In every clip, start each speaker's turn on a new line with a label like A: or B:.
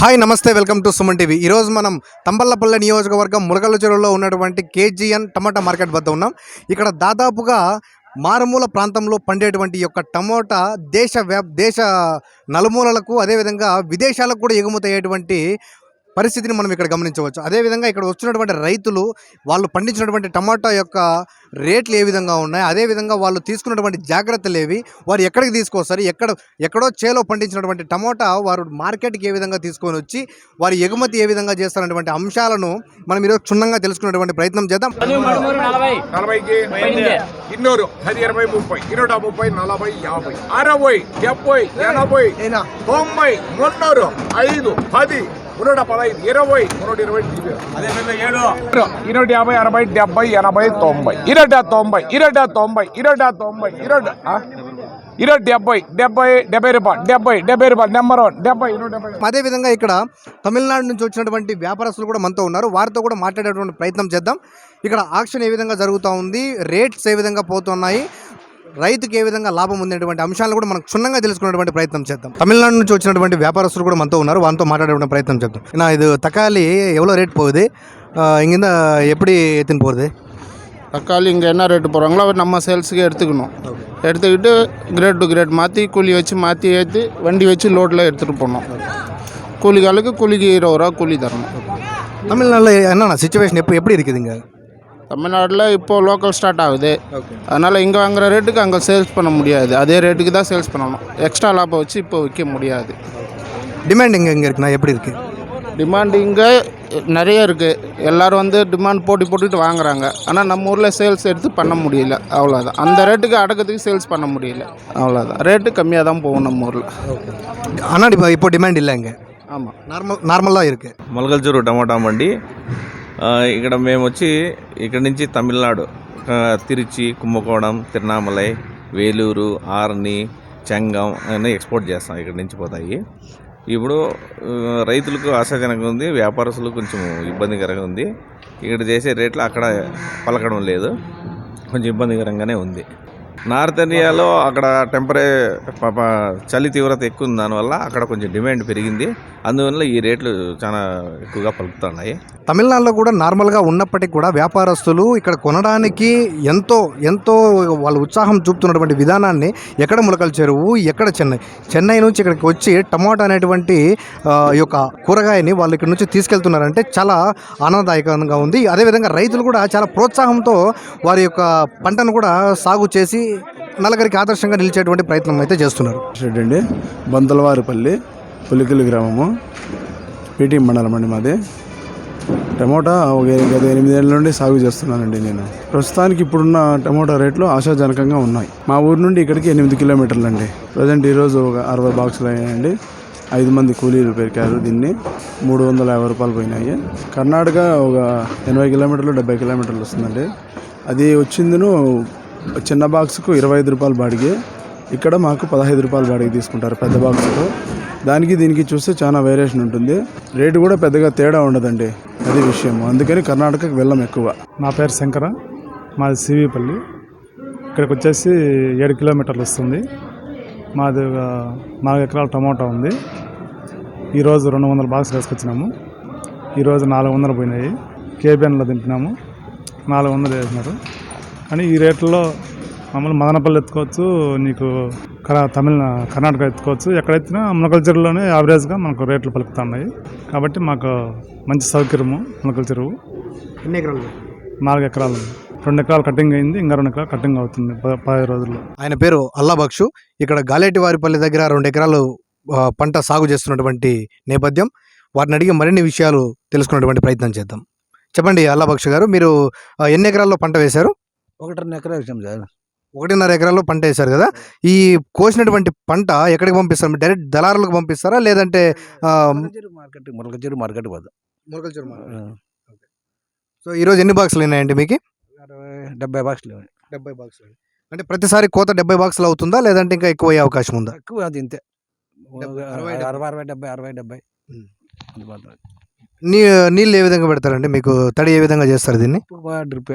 A: Hi నమస్తే welcome to Suman TV. ఈరోజు మనం తంబళ్లపల్లె నియోజకవర్గం ములకల చెరువులో ఉన్నటువంటి కేజీఎన్ టమాటా మార్కెట్ వద్ద ఉన్నాం. ఇక్కడ దాదాపుగా మారుమూల ప్రాంతంలో పండేటువంటి యొక్క టమోటా దేశ నలుమూలలకు అదేవిధంగా విదేశాలకు కూడా ఎగుమతి అయ్యేటువంటి పరిస్థితిని మనం ఇక్కడ గమనించవచ్చు. అదేవిధంగా ఇక్కడ వచ్చినటువంటి రైతులు వాళ్ళు పండించినటువంటి టమాటా యొక్క రేట్లు ఏ విధంగా ఉన్నాయి, అదేవిధంగా వాళ్ళు తీసుకున్నటువంటి జాగ్రత్తలు ఏవి, వారు ఎక్కడికి తీసుకొస్తారు, ఎక్కడో చేలో పండించినటువంటి టమోటా వారు మార్కెట్కి ఏ విధంగా తీసుకొని వచ్చి వారి ఎగుమతి ఏ విధంగా చేస్తారనేటువంటి అంశాలను మనం ఈరోజు క్షుణ్ణంగా తెలుసుకునేటువంటి ప్రయత్నం చేద్దాం.
B: 70 నెంబర్ 70.
A: అదేవిధంగా ఇక్కడ తమిళనాడు నుంచి వచ్చినటువంటి వ్యాపారస్తులు కూడా మనతో ఉన్నారు. వారితో కూడా మాట్లాడేటువంటి ప్రయత్నం చేద్దాం. ఇక్కడ ఆక్షన్ ఏ విధంగా జరుగుతూ ఉంది, రేట్స్ ఏ విధంగా పోతున్నాయి, రైతుకి ఏ విధంగా లాభం ఉందేటువంటి అంశాలను కూడా మనం క్షుణ్ణంగా తెలుసుకునేటువంటి ప్రయత్నం చేద్దాం. తమిళనాడు నుంచి వచ్చినటువంటి వ్యాపారస్తులు కూడా మనతో ఉన్నారు. వారితో మాట్లాడేటువంటి ప్రయత్నం చేద్దాం. ఇది తకాలి எவ்வளோ ரேட் போகுது, இங்கேருந்து எப்படி எடுத்துன்னு போகிறது?
C: தக்காளி இங்கே என்ன ரேட்டு போகிறாங்களோ அவர் நம்ம சேல்ஸுக்கு எடுத்துக்கணும். எடுத்துக்கிட்டு கிரேட் டு கிரேட் மாற்றி கூலி வச்சு மாற்றி ஏற்றி வண்டி வச்சு லோடில் எடுத்துகிட்டு போகணும். கூலிகளுக்கு கூலிக்கு 20 ரூபா கூலி தரணும்.
A: தமிழ்நாட்டில் என்னென்ன சிச்சுவேஷன் எப்படி இருக்குதுங்க?
C: தமிழ்நாட்டில் இப்போது லோக்கல் ஸ்டார்ட் ஆகுது. அதனால் இங்கே வாங்குகிற ரேட்டுக்கு அங்கே சேல்ஸ் பண்ண முடியாது. அதே ரேட்டுக்கு தான் சேல்ஸ் பண்ணணும். எக்ஸ்ட்ரா லாபம் வச்சு இப்போ விற்க முடியாது.
A: டிமாண்ட் எங்கே இருக்குண்ணா, எப்படி இருக்குது
C: டிமாண்ட்? இங்கே நிறைய இருக்குது. எல்லோரும் வந்து டிமாண்ட் போட்டுட்டு வாங்குறாங்க. ஆனால் நம்ம ஊரில் சேல்ஸ் எடுத்து பண்ண முடியல, அவ்வளோதான். அந்த ரேட்டுக்கு அடக்கத்துக்கு சேல்ஸ் பண்ண முடியல, அவ்வளோதான். ரேட்டு கம்மியாக தான் போகும் நம்ம ஊரில்.
A: ஆனால் இப்போ டிமாண்ட் இல்லை இங்கே.
C: ஆமாம்,
A: నార్మల్గా இருக்குது.
D: ములకల చెరువు టమాటా మండి. ఇక్కడ మేము వచ్చి ఇక్కడ నుంచి తమిళనాడు, తిరుచి, కుంభకోణం, తిరునామలై, వేలూరు, ఆర్ని, చెంగం అన్నీ ఎక్స్పోర్ట్ చేస్తాం. ఇక్కడ నుంచి పోతాయి. ఇప్పుడు రైతులకు ఆశాజనకంగా ఉంది, వ్యాపారస్తులకు కొంచెం ఇబ్బందికరంగా ఉంది. ఇక్కడ చేసే రేట్లు అక్కడ పలకడం లేదు, కొంచెం ఇబ్బందికరంగానే ఉంది. నార్త్ ఇండియాలో అక్కడ చలి తీవ్రత ఎక్కువ ఉంది, దానివల్ల అక్కడ కొంచెం డిమాండ్ పెరిగింది. అందువల్ల ఈ రేట్లు చాలా ఎక్కువగా పలుకుతున్నాయి.
A: తమిళనాడులో కూడా నార్మల్గా ఉన్నప్పటికీ కూడా వ్యాపారస్తులు ఇక్కడ కొనడానికి ఎంతో వాళ్ళు ఉత్సాహం చూపుతున్నటువంటి విధానాన్ని ఎక్కడ ములకల చెరువు, ఎక్కడ చెన్నై నుంచి ఇక్కడికి వచ్చి టమాటా అనేటువంటి ఈ యొక్క కూరగాయని వాళ్ళు ఇక్కడ నుంచి తీసుకెళ్తున్నారంటే చాలా ఆనందదాయకంగా ఉంది. అదేవిధంగా రైతులు కూడా చాలా ప్రోత్సాహంతో వారి యొక్క పంటను కూడా సాగు చేసి నలుగురికి ఆదర్శంగా నిలిచేటువంటి ప్రయత్నం అయితే చేస్తున్నారు.
E: అండి బందలవారిపల్లి పులికిలి గ్రామము, పీటీ మండలం అండి మాది. టమోటా గత 8 ఏళ్ళ నుండి సాగు చేస్తున్నానండి నేను. ప్రస్తుతానికి ఇప్పుడున్న టమోటా రేట్లు ఆశాజనకంగా ఉన్నాయి. మా ఊరు నుండి ఇక్కడికి 8 కిలోమీటర్లు అండి. ప్రజెంట్ ఈరోజు ఒక 60 బాక్సులు అయ్యాయండి. 5 మంది కూలీలు పెరికారు. దీన్ని 350 రూపాయలు పోయినాయి. కర్ణాటక ఒక 80 కిలోమీటర్లు 70 కిలోమీటర్లు వస్తుందండి. అది వచ్చిందిను చిన్న బాక్స్కు 25 రూపాయలు బాడిగే. ఇక్కడ మాకు 15 రూపాయలు బాడిగే తీసుకుంటారు పెద్ద బాక్స్కు. దానికి దీనికి చూస్తే చాలా వేరియేషన్ ఉంటుంది. రేటు కూడా పెద్దగా తేడా ఉండదండి, అది విషయం. అందుకని కర్ణాటకకు వెళ్ళం ఎక్కువ.
F: నా పేరు శంకర, మాది సివిపల్లి. ఇక్కడికి వచ్చేసి 7 కిలోమీటర్లు వస్తుంది. మాది 4 ఎకరాల టమోటా ఉంది. ఈరోజు 200 బాక్సులు వేసుకొచ్చినాము. ఈరోజు 400 పోయినాయి. కేబిఎన్లో దింపినాము, 400 వేసినారు. కానీ ఈ రేట్లలో మమ్మల్ని మదనపల్లి ఎత్తుకోవచ్చు, నీకు కర్ణాటక ఎత్తుకోవచ్చు. ఎక్కడైతే ములకల చెరువులోనే యావరేజ్గా మనకు రేట్లు పలుకుతున్నాయి. కాబట్టి మాకు మంచి సౌకర్యము. ములకల చెరువు
A: ఎన్ని ఎకరాలు?
F: 4 ఎకరాలు. 2 ఎకరాలు కటింగ్ అయింది, ఇంకా 2 ఎకరాలు కటింగ్ అవుతుంది 15 రోజుల్లో.
A: ఆయన పేరు అల్లా బక్షు. ఇక్కడ గాలేటివారిపల్లి దగ్గర 2 ఎకరాలు పంట సాగు చేస్తున్నటువంటి నేపథ్యం. వారిని అడిగి మరిన్ని విషయాలు తెలుసుకున్నటువంటి ప్రయత్నం చేద్దాం. చెప్పండి అల్లా బక్షు గారు, మీరు ఎన్ని ఎకరాల్లో పంట వేశారు?
G: 1.5 ఎకరా వేసాం సార్.
A: 1.5 ఎకరాల్లో పంట వేశారు కదా. ఈ కోసినటువంటి పంట ఎక్కడికి పంపిస్తారు? డైరెక్ట్ దళారులకు పంపిస్తారా, లేదంటే
G: ములకల చెరువు మార్కెట్ పోదాం?
A: ములకల చెరువు. సో ఈరోజు ఎన్ని బాక్సులు అయినాయండి మీకు?
G: 70 బాక్సులు.
A: 70 బాక్సులు. అంటే ప్రతిసారి కోత 70 బాక్సులు అవుతుందా, లేదంటే ఇంకా ఎక్కువ అయ్యే అవకాశం ఉందా?
G: ఎక్కువ, అది ఇంతే. 60-70
A: నీళ్ళు ఏ విధంగా పెడతారండి? మీకు తడి ఏ విధంగా చేస్తారు దీన్ని?
G: డ్రిప్.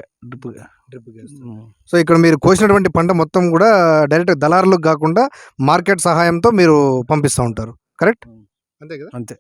A: సో ఇక్కడ మీరు కోసినటువంటి పంట మొత్తం కూడా డైరెక్ట్ దళారులకు కాకుండా మార్కెట్ సహాయంతో మీరు పంపిస్తూ ఉంటారు, కరెక్ట్? అంతే కదా?
G: అంతే.